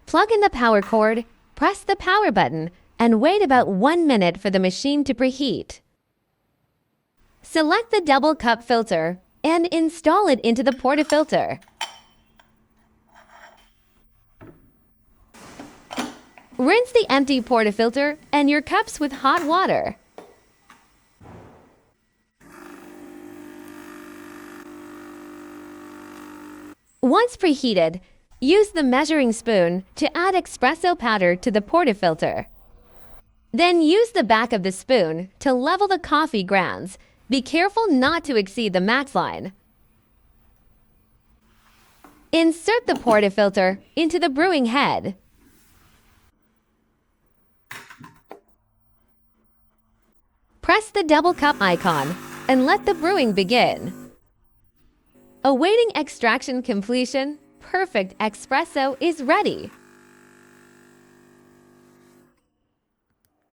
Plug in the power cord, press the power button, and wait about 1 minute for the machine to preheat. Select the double cup filter and install it into the portafilter. Rinse the empty portafilter and your cups with hot water. Once preheated, use the measuring spoon to add espresso powder to the portafilter. Then use the back of the spoon to level the coffee grounds. Be careful not to exceed the max line. Insert the portafilter into the brewing head. Press the double cup icon and let the brewing begin. Awaiting extraction completion, perfect espresso is ready.